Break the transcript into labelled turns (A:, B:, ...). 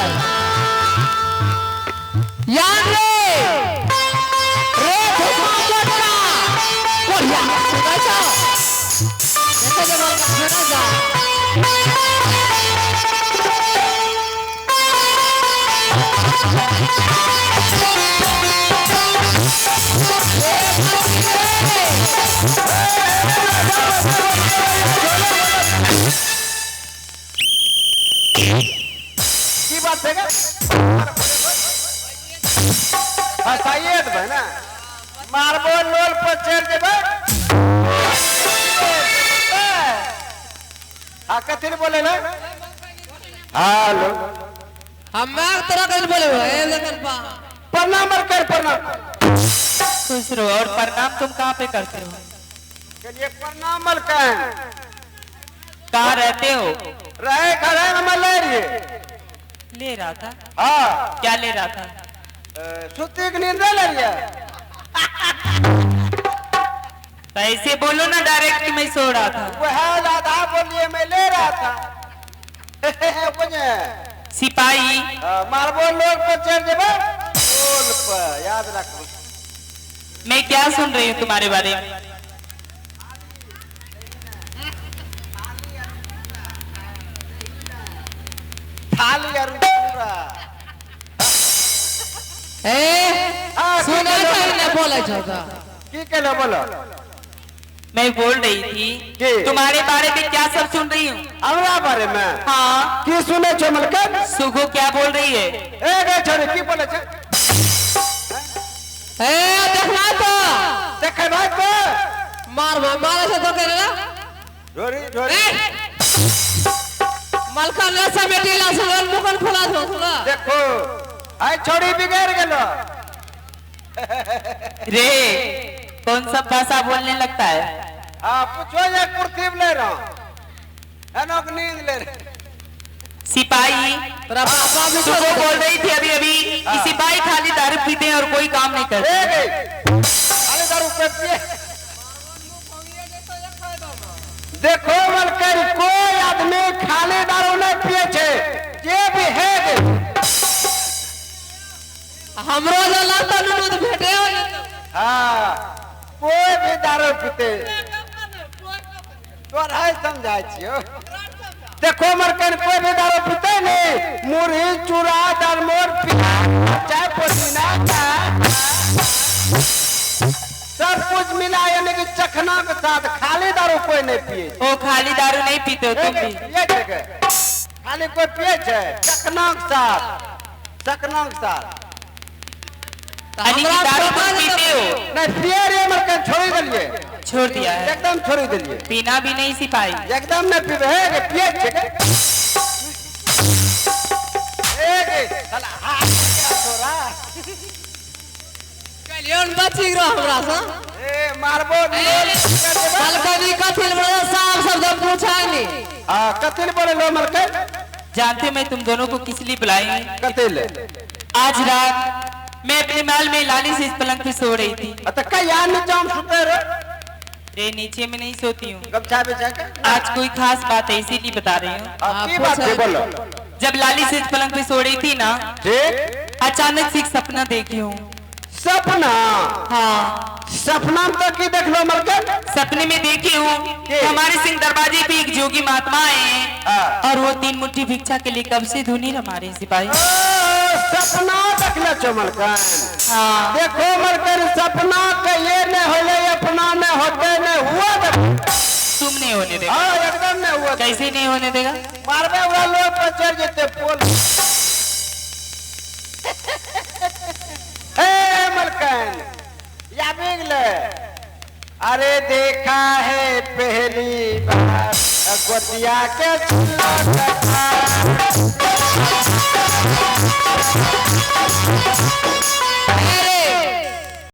A: जाए याद रे धुमावटा कोरिया सुगा जा देखो जब सुना जा
B: की बात है सैयद भाई ना मारबो लोल पर चढ़ देबे आ कथि बोले ना हेलो
A: हम तरह कर बोले ए लेकिन
B: प्रणाम कर प्रणाम
C: खुश रहो। और प्रणाम तुम कहाँ पे करते हो?
B: चलिए प्रणाम मलकन
C: कहाँ रहते हो?
B: रहे खड़े हम ले रही
C: ले रहा था।
B: हाँ
C: क्या ले रहा था?
B: सुती की नींद ले रही
C: तो ऐसे बोलो ना डायरेक्ट कि मैं सो रहा था।
B: वह दादा बोलिए मैं ले रहा था
C: सिपाही
B: मारबो लोल पर चढ़ देबे लोल पर याद रखो।
C: मैं क्या सुन रही हूँ तुम्हारे बारे में?
B: थाली और पूरा
A: सुना नहीं बोले जोगा
B: की कहले बोलो
C: मैं बोल रही थी
B: कि?
C: तुम्हारे बारे में क्या सब सुन रही हूँ।
B: हमरा बारे में
C: हाँ
B: की सुने छो मलकन
C: सुगो क्या बोल रही है?
B: ए गे छोरी की बोले छे
A: देखना तो
B: देखे भाई को
A: मारे से तो करे ना
B: रोरी रोरी
A: मलकन रसा बेटी ला सुन मुखन खुला दो सुना
B: देखो आई छोड़ी बिगड़ गेलो
C: रे कौन सा भाषा बोलने लगता है?
B: हां पूछो ये कुर्तीब ले रहा एनोक नींद ले रहे
C: सिपाही
A: तेरा पापा भी तो
C: सुगो बोल रही थी अभी अभी कि सिपाही खाली दारू पीते हैं और कोई काम नहीं करते।
B: ए गई खाली दारू पीते देखो मलकन कोई आदमी खाली दारू नहीं पिए छे जे भी है
A: हमरो जो लगता नुनु भेटे हो
B: हाँ कोई भी दारू पीते तो है समझाई छियो देखो मरकन कोई भी दारू पीते नहीं मुरही चूड़ा दालमोर चाय पुदीना सब कुछ मिला यानी कि चखना के साथ खाली दारू कोई नहीं पिए
C: ओ खाली दारू नहीं पीते हो तुम भी?
B: पिए छे खाली कोई पिए छे चखना के साथ
C: यानी कि दारू तुम पीते हो?
B: नहीं पिए रे मरकन छोड़ दिलिए
C: छोड़ दिया है?
B: एकदम छोड़ दिलिए
C: पीना भी नहीं सिपाही?
B: एकदम नहीं पीबे है पिए छे ए साला हाथ छोरा
A: कलियन बची रहो हमरा से
B: ए मारबो
A: मलकनी कथिल बड़ा साफ शब्द पूछा नहीं
B: हां कथिल बोले लो मलकन
C: जानते मैं तुम दोनों को किस लिए बुलाई?
B: कथिल
C: आज रात मैं अपने महल में लाली से इस पलंग पे सो रही थी।
B: अत का यार न जाम सुते रे
C: रे नीचे में नहीं सोती हूँ।
B: गमछा बिछा के
C: आज कोई खास बात है इसीलिए बता रही हूँ।
B: की बात है बोलो
C: जब लाली से इस पलंग पे सो रही थी ना
B: ठीक
C: अचानक से एक सपना देखी हूँ।
B: सपना
C: हाँ
B: सपना में तो की देख लो मलकन
C: सपने में देखी हूँ हमारे सिंह दरवाजे पे एक जोगी महात्मा आए और वो 3 मुट्ठी भिक्षा के लिए कब से धुनी रहा हमारे सिपाही।
B: सपना देख ले छो मलकन
C: हाँ
B: देखो मलकन सपना के ये न होले अपना न होते न हुआ
C: तुम नहीं होने देगा?
B: हां एकदम न हुआ
C: कैसे नहीं होने देगा?
B: मारबे वाला लोग पर चढ़ जेते पोल ए मलकन या बिगले अरे देखा है पहली बार गोतिया के चुल्ला